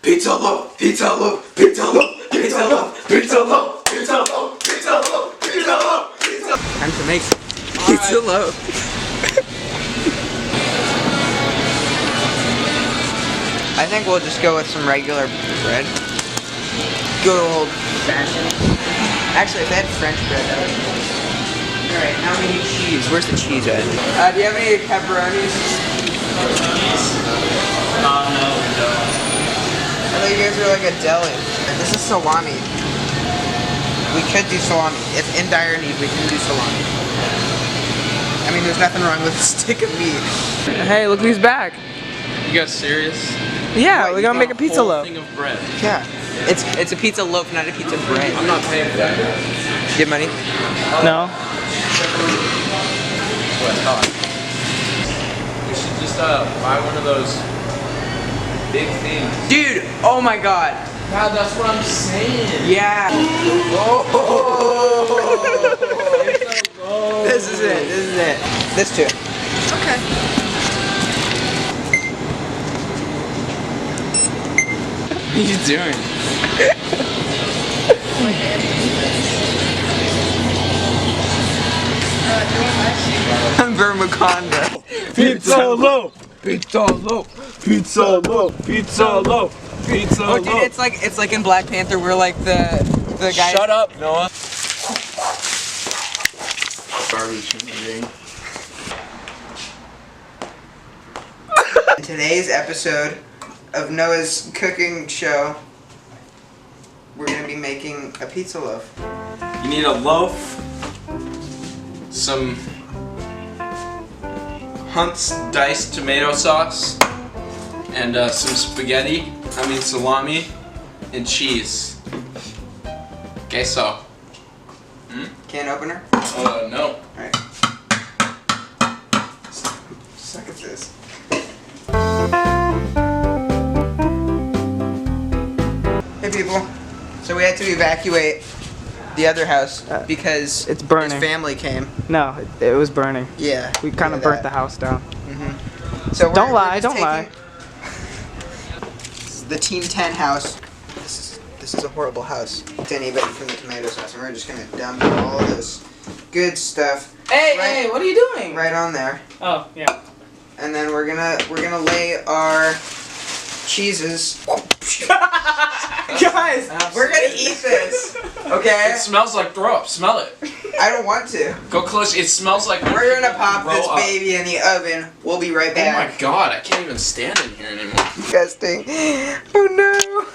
Pizza loaf, pizza loaf, pizza loaf, pizza loaf, pizza loaf, pizza loaf, pizza loaf, pizza loaf, pizza loaf. Time to make pizza loaf. I think we'll just go with some regular bread. Good old fashioned. Actually, if they had French bread, that would be good. Alright, now we need cheese. Where's the cheese at? Do you have any pepperonis? No, we don't. I thought you guys were like a deli. This is salami. We could do salami. If in dire need, we can do salami. I mean, there's nothing wrong with a stick of meat. Hey, look who's back. You guys serious? Yeah, we're gonna make a pizza loaf. Thing of bread. Yeah. It's a pizza loaf, not a pizza bread. I'm not paying for that. Give money? No. We should just buy one of those big things. Dude, oh my god. God, that's what I'm saying. Yeah. Oh. This is it. This is it. This too. Okay. What are you doing? Vermiconda. Pizza loaf. Pizza loaf. Pizza loaf. Pizza loaf. Pizza Oh, dude, it's like in Black Panther. We're like the guy. Shut up, Noah. Garbage thing. In today's episode of Noah's cooking show, we're gonna be making a pizza loaf. You need a loaf, some Hunt's diced tomato sauce, and some spaghetti, salami, and cheese. Okay, so. Can opener? No. Alright. Suck at this. Hey people. So we had to evacuate the other house because It's burning. his family came. No, it was burning. Yeah. We kind of burnt the house down. So Don't we're lie, just don't lie. This is the Team 10 house. This is a horrible house. Didn't even from the tomato sauce, and we're just gonna dump all this good stuff. Hey, what are you doing? Right on there. Oh, yeah. And then we're gonna lay our cheeses. Guys, we're gonna eat this. Okay? It smells like throw up. Smell it. I don't want to. Go close. It smells like. We're gonna pop throw this up. baby in the oven. We'll be right Oh back. my god, I can't even stand in here anymore. Disgusting. Oh no.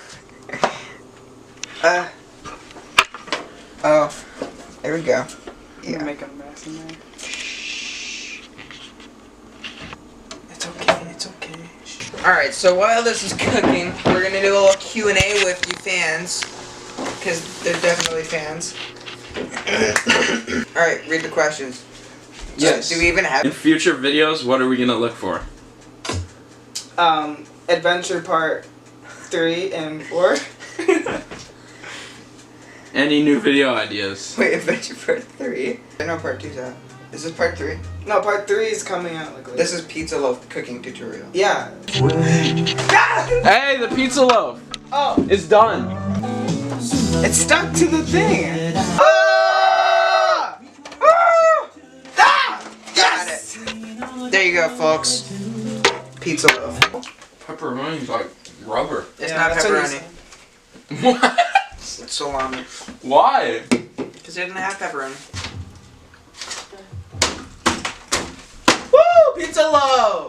Oh. There we go. Yeah. Make a mess in there. It's okay, it's okay. Alright, so while this is cooking, we're gonna do a little Q&A with you fans. Because they're definitely fans. Alright, read the questions. Yes. Do we even have... In future videos, what are we gonna look for? Adventure part 3 and 4. Any new video ideas? Wait, Adventure part 3? I know part 2's out. Is this part 3? No, part 3 is coming out like later. This is Pizza Loaf cooking tutorial. Yeah. Hey, the pizza loaf! Oh, It's done! it's stuck to the thing. Ah! Ah! Ah! Yes! There you go, folks. Pizza loaf. Pepperoni's like rubber. It's Yeah, not that's what pepperoni. What? It's salami. Why? Because it didn't have pepperoni. Woo! Pizza loaf.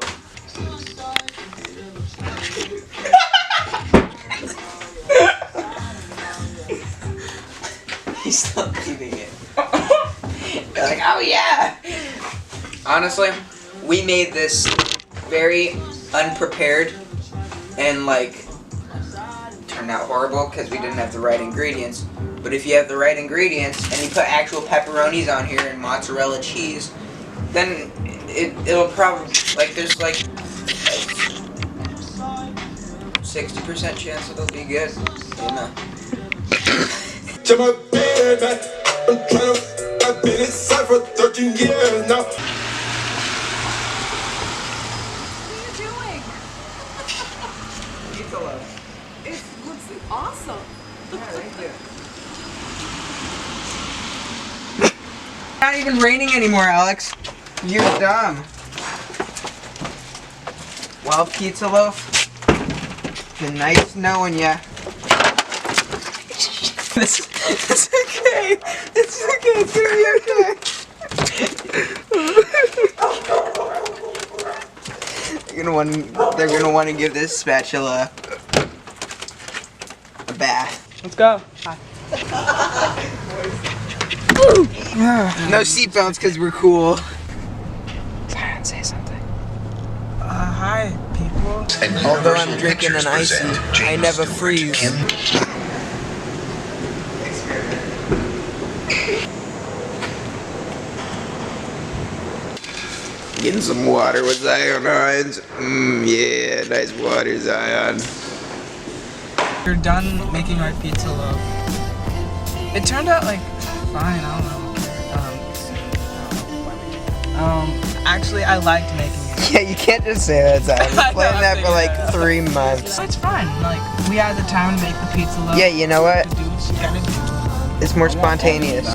He's still eating it. They're like, oh yeah! Honestly, we made this very unprepared and turned out horrible because we didn't have the right ingredients. But if you have the right ingredients and you put actual pepperonis on here and mozzarella cheese, then it'll probably, there's 60% chance it'll be good, you know. To my baby, I'm trying to. I've been inside for 13 years now. Pizza loaf. It looks awesome. It's not even raining anymore, Alex. You're dumb. Well, Pizza Loaf, been nice knowing ya. It's okay. It's okay. It's gonna be okay. They're gonna want to give this spatula a bath. Let's go. No seatbelts because we're cool. Zion, say something. Hi, people. Although I'm drinking an icy, I never freeze. Getting some water with Zion on. Yeah, nice water, Zion. You're done making our pizza loaf. It turned out like fine. I don't know. Actually, I liked making it. Yeah, you can't just say that, Zion. I've been planning that for like 3 months. It's fine. Like we had the time to make the pizza loaf. Yeah, you know what? To do what you gotta do. It's more spontaneous.